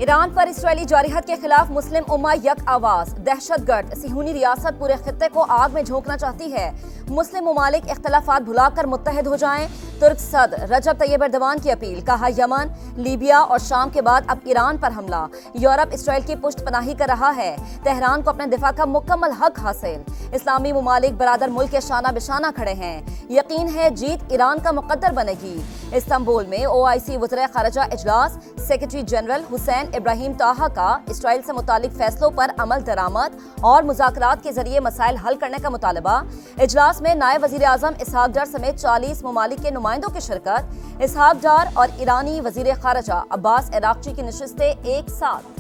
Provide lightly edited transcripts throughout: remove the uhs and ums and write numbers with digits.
Iran पर Israeli जारहत के खिलाफ मुस्लिम उम्मा यक आवाज। दहशतगर्द सिहूनी रियासत पूरे खित्ते को आग में झोंकना चाहती है। मुस्लिम ममालिक इख्तलाफात भुलाकर मुत्तहिद हो जाएं। तुर्क सदर रजब तैयब एर्दोगान की अपील। कहा यमन, लीबिया और शाम के बाद अब ईरान पर हमला। यूरोप इसराइल की पुष्टपनाही कर रहा है। तेहरान को अपने दिफा का मुकम्मल हक हासिल। इस्लामी ममालिक बरादर मुल्क के शाना बिशाना खड़े हैं। यकीन है जीत ईरान का मुकद्दर बनेगी। इस्तांबुल में OIC वज़ीर ख़ारिजा इजलास। सेक्रेटरी जनरल हुसैन इब्राहिम ताहा का इसराइल से मुतालिक फैसलों पर अमल दरामद और मुज़ाकरात के जरिए मसाइल हल करने का मुतालबा। इजलास में नायब वज़ीर आज़म इसहाक डार समेत 40 ममालिक के नुमाइंदों की शिरकत। इसहाक डार और ईरानी वज़ीर ख़ारिजा अब्बास अराग़ची की नशिस्तें एक साथ।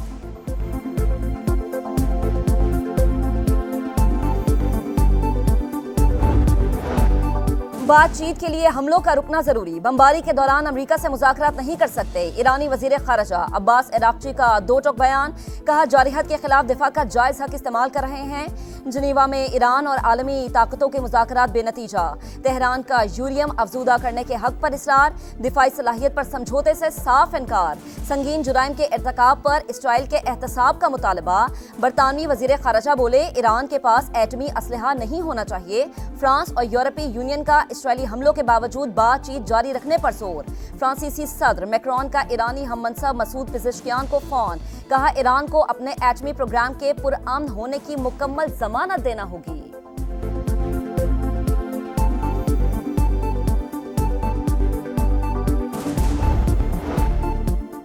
बातचीत के लिए हमलों का रुकना जरूरी। बमबारी के दौरान अमेरिका से मुज़ाकरात नहीं कर सकते। ईरानी वज़ीर ख़ारिजा अब्बास अराग़ची का दो टोक बयान। कहा जारहत के खिलाफ दिफा का जायज़ हक इस्तेमाल कर रहे हैं। जनीवा में ईरान और आलमी ताकतों के मुज़ाकरात बेनतीजा। तेहरान का यूरेनियम अफजूदा करने के हक पर इसरार। दिफाई सलाहियत पर समझौते से साफ इनकार। संगीन जुराइम के इर्तिकाब पर इसराइल के एहतसाब का मुतालबा। बरतानवी वज़ीर ख़ारिजा बोले ईरान के पास एटमी असलहा नहीं होना चाहिए। फ्रांस और यूरोपीय यूनियन का इसराइली हमलों के बावजूद बातचीत जारी रखने पर जोर। फ्रांसीसी सदर मैक्रोन का ईरानी हममनसब मसूद पेज़ेश्कियान को फोन। कहा ईरान को अपने एटमी प्रोग्राम के पुरअमन होने की मुकम्मल जमानत देना होगी।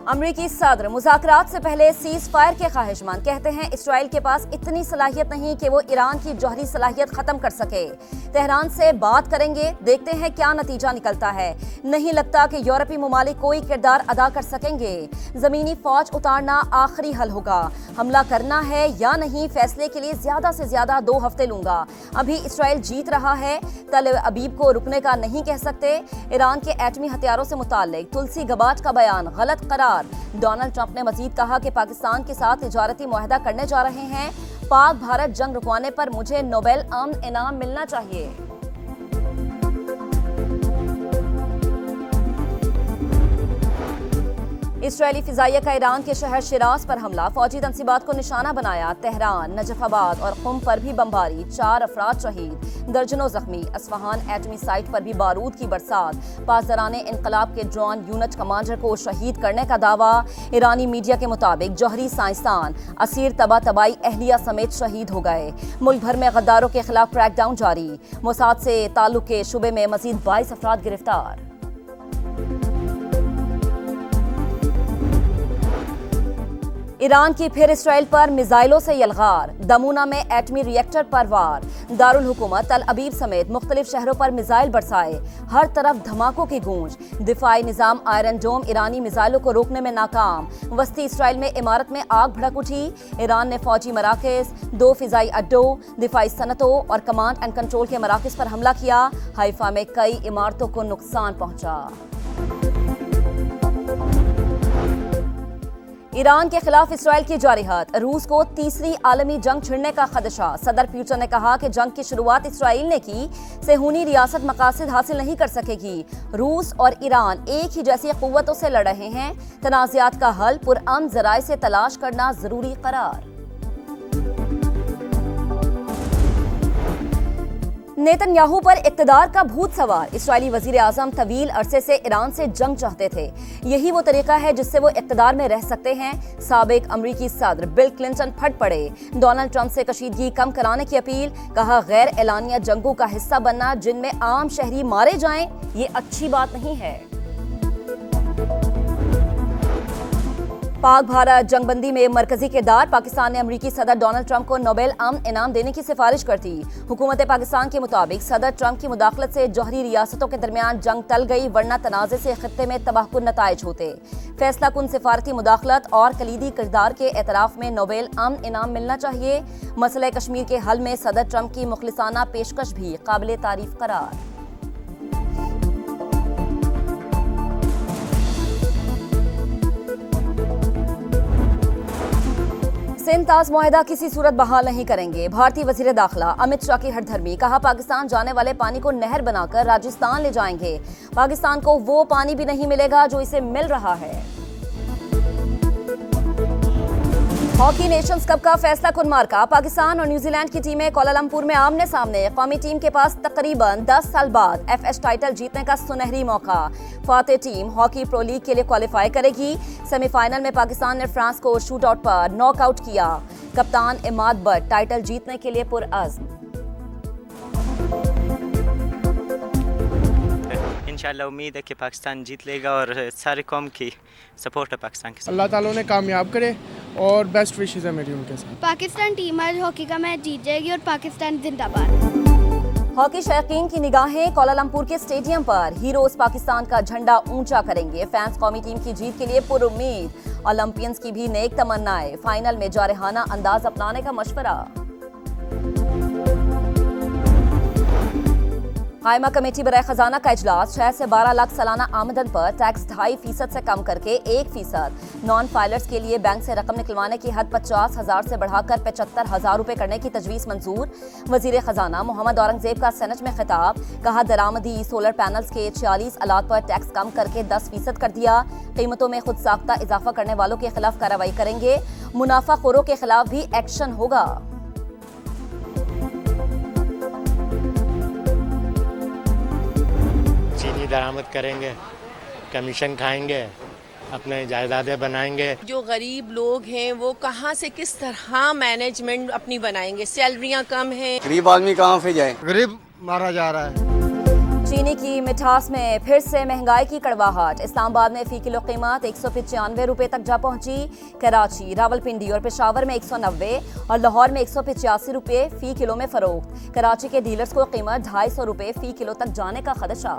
अमरीकी सदर मुज़ाकरात से पहले सीज फायर के ख्वाहिशमंद। कहते हैं इसराइल के पास इतनी सलाहियत नहीं कि वो ईरान की जौहरी सलाहियत खत्म कर सके। तेहरान से बात करेंगे, देखते हैं क्या नतीजा निकलता है। नहीं लगता कि यूरोपीय ममालिक कोई किरदार अदा कर सकेंगे। ज़मीनी फौज उतारना आखिरी हल होगा। हमला करना है या नहीं, फैसले के लिए ज़्यादा से ज़्यादा 2 हफ्ते लूंगा। अभी इसराइल जीत रहा है, तल अबीब को रुकने का नहीं कह सकते। ईरान के एटमी हथियारों से मुताल्लिक तुलसी गबाट का बयान गलत करार। डोनाल्ड ट्रंप ने मजीद कहा कि पाकिस्तान के साथ तिजारती मुआहदा करने जा रहे हैं। पाक भारत जंग रुकवाने पर मुझे नोबेल अमन इनाम मिलना चाहिए। इसराइली फिजाइया का ईरान के शहर शिराज पर हमला। फौजी तंसीबात को निशाना बनाया। तेहरान, नजफाबाद और कुम पर भी बमबारी। 4 अफराद शहीद, दर्जनों जख्मी। अस्फहान एटमी साइट पर भी बारूद की बरसात। पासदाराने इनकलाब के ड्रोन यूनिट कमांडर को शहीद करने का दावा। ईरानी मीडिया के मुताबिक जौहरी साइंसदान असीर तबाई अहलिया समेत शहीद हो गए। मुल्क भर में गद्दारों के खिलाफ क्रैकडाउन जारी। मोसाद से ताल्लुक के शुबे में मजीद 22 अफराद गिरफ्तार। ईरान की फिर इसराइल पर मिसाइलों से यलगार। दमूना में एटमी रिएक्टर पर वार। दारुल हुकूमत तल अबीब समेत मुख्तलिफ शहरों पर मिसाइल बरसाए। हर तरफ धमाकों की गूंज। दिफाई निजाम आयरन डोम ईरानी मिसाइलों को रोकने में नाकाम। वस्ती इसराइल में इमारत में आग भड़क उठी। ईरान ने फौजी मराकज़, 2 फिजाई अड्डों, दिफाई सनतों और कमांड एंड कंट्रोल के मराकज़ पर हमला किया। हाइफा में कई इमारतों को नुकसान पहुंचा। ईरान के खिलाफ इसराइल की जारहत। रूस को तीसरी आलमी जंग छिड़ने का खदशा। सदर पुतिन ने कहा कि जंग की शुरुआत इसराइल ने की। सेहूनी रियासत मकासद हासिल नहीं कर सकेगी। रूस और ईरान एक ही जैसी कुव्वतों से लड़ रहे हैं। तनाज़ात का हल पुरअमन ज़राए से तलाश करना जरूरी करार। नेतन्याहू पर इक़्तिदार का भूत सवार। इसराइली वज़ीर आज़म तवील अरसे से ईरान से जंग चाहते थे। यही वो तरीका है जिससे वो इक़्तिदार में रह सकते हैं। साबिक अमरीकी सदर बिल क्लिंटन फट पड़े। डोनाल्ड ट्रंप से कशीदगी कम कराने की अपील। कहा गैर एलानिया जंगों का हिस्सा बनना जिनमें आम शहरी मारे जाएं, ये अच्छी बात नहीं है। पाक भारत जंगबंदी में मरकजी किरदार। पाकिस्तान ने अमरीकी सदर डोनाल्ड ट्रंप को नोबेल अमन इनाम देने की सिफारिश कर दी। हुकूमत पाकिस्तान के मुताबिक सदर ट्रंप की मुदाखलत से जौहरी रियासतों के दरमियान जंग टल गई, वरना तनाज़े से खित्ते में तबाहकुन नताइज होते। फैसला कुन सिफारती मुदाखलत और कलीदी किरदार के एतराफ़ में नोबेल अमन इनाम मिलना चाहिए। मसला कश्मीर के हल में सदर ट्रंप की मुखलिसाना पेशकश भी काबिल तारीफ करार। सिंध ताज मुआहदा किसी सूरत बहाल नहीं करेंगे। भारतीय वजीर दाखिला अमित शाह की हरधर्मी। कहा पाकिस्तान जाने वाले पानी को नहर बनाकर राजस्थान ले जाएंगे। पाकिस्तान को वो पानी भी नहीं मिलेगा जो इसे मिल रहा है। हॉकी नेशंस कप का फैसला कुन मार्का। पाकिस्तान और न्यूजीलैंड की टीमें कुआलालंपुर में आमने सामने। कौमी टीम के पास तकरीबन 10 साल बाद FA टाइटल जीतने का सुनहरी मौका। Fateh team hockey pro league के लिए क्वालिफाई करेगी। सेमीफाइनल में पाकिस्तान ने फ्रांस को शूट आउट पर नॉकआउट किया। कप्तान इमाद बट टाइटल जीतने के लिए पुरअज़्म। इंशाल्लाह उम्मीद है कि पाकिस्तान जीत लेगा और सारे कौम की सपोर्ट है पाकिस्तान के साथ। अल्लाह ताला उन्हें कामयाब करे और बेस्ट विशेस है मेरी उनके साथ। पाकिस्तान टीम आज हॉकी का मैच जीत जाएगी और पाकिस्तान जिंदाबाद। हॉकी शौकीन की निगाहें कुआलालंपुर के स्टेडियम पर। हीरोज पाकिस्तान का झंडा ऊंचा करेंगे। फैंस कौमी टीम की जीत के लिए पुरुम्मीद। ओलंपियंस की भी नेक तमन्नाएं। फाइनल में जारहाना अंदाज अपनाने का मशवरा। कायमा कमेटी बराए खजाना का इजलास। 6 से 12 लाख सालाना आमदन पर टैक्स 2.5% से कम करके 1%। नॉन फाइलर्स के लिए बैंक से रकम निकलवाने की हद 50,000 से बढ़ाकर 75,000 रुपए करने की तजवीज़ मंजूर। वजीर खजाना मोहम्मद औरंगजेब का सेनेट में खिताब। कहा दरामदी सोलर पैनल्स के 46 आलात पर टैक्स कम करके 10% कर दिया। कीमतों में खुद साख्ता इजाफा करने वालों के खिलाफ कार्रवाई करेंगे। मुनाफाखोरों के खिलाफ भी एक्शन होगा। चीनी दरामद करेंगे, कमीशन खाएंगे, अपने जायदादें बनाएंगे। जो गरीब लोग हैं वो कहाँ से किस तरह मैनेजमेंट अपनी बनाएंगे। सैलरियाँ कम हैं। गरीब आदमी कहाँ से जाए। गरीब मारा जा रहा है। चीनी की मिठास में फिर से महंगाई की कड़वाहट। इस्लामाबाद में फी किलो कीमत 195 रुपए तक जा पहुंची। कराची, रावलपिंडी और पेशावर में 190 और लाहौर में 185 रुपए फी किलो में फरोख्त। कराची के डीलर्स को कीमत 250 रुपए फी किलो तक जाने का खदशा।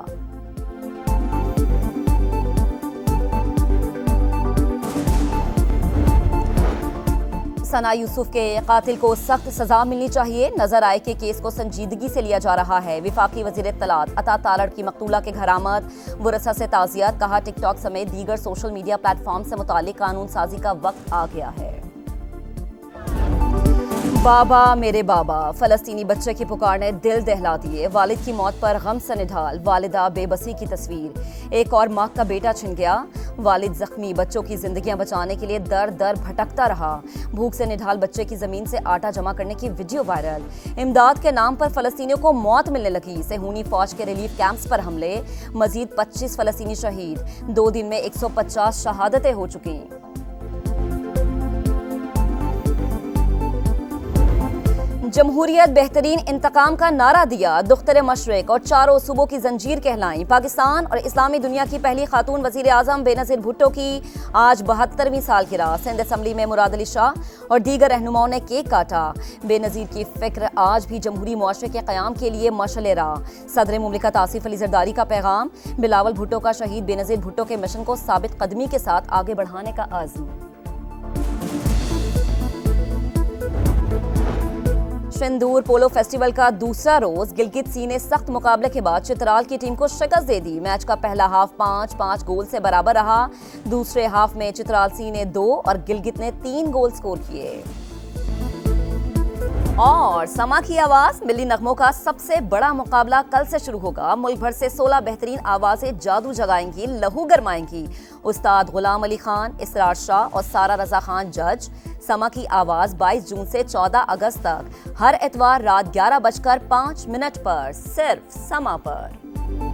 सना यूसुफ के कातिल को सख्त सजा मिलनी चाहिए। नजर आए कि केस को संजीदगी से लिया जा रहा है। विफाकी वजीर इत्तलात अता तारड़ की मकतूला के घर आमद। वरसा से ताज़ियत। कहा टिकटॉक समेत दीगर सोशल मीडिया प्लेटफॉर्म से मुतालिक कानून साजी का वक्त आ गया है। बाबा मेरे बाबा, फलस्तीनी बच्चे की पुकार ने दिल दहला दिए। वालिद की मौत पर गम से निढाल। वालिदा बेबसी की तस्वीर। एक और माँ का बेटा छिन गया। वालिद जख्मी। बच्चों की जिंदगियां बचाने के लिए दर दर भटकता रहा। भूख से निढाल बच्चे की जमीन से आटा जमा करने की वीडियो वायरल। इमदाद के नाम पर फलस्तीनियों को मौत मिलने लगी। सेहूनी फौज के रिलीफ कैंप्स पर हमले। मजीद 25 फलस्तीनी शहीद। 2 दिन में 150 शहादतें हो चुकी। जमहूरियत बेहतरीन इंतकाम का नारा दिया। दुख्तर मशरिक और चारों सूबों की जंजीर कहलाई। पाकिस्तान और इस्लामी दुनिया की पहली खातून वजीर आजम बेनजीर भुट्टो की आज 72वीं सालगिरह। सिंध असम्बली में मुराद अली शाह और दीगर रहनुमाओं ने केक काटा। बेनजीर की फिक्र आज भी जमहूरी मुआशरे के क़याम के लिए मशअले रहा। सदर मुमलिकत आसिफ अली जरदारी का पैगाम। बिलावल भुट्टो का शहीद बेनजीर भुट्टो के मिशन को साबित कदमी के साथ आगे बढ़ाने का आज़म। सिंदूर पोलो फेस्टिवल का दूसरा रोज। गिलगित सी ने सख्त मुकाबले के बाद चित्राल की टीम को शिकस्त दे दी। मैच का पहला हाफ 5-5 गोल से बराबर रहा। दूसरे हाफ में चित्राल सी ने 2 और गिलगित ने 3 गोल स्कोर किए। और समा की आवाज मिली नगमों का सबसे बड़ा मुकाबला कल से शुरू होगा। मुल्क भर से 16 बेहतरीन आवाजें जादू जगाएंगी, लहू गरमाएंगी। उस्ताद गुलाम अली खान, इसरार शाह और सारा रजा खान जज। समा की आवाज 22 जून से 14 अगस्त तक हर इतवार रात 11:05 पर सिर्फ समा पर।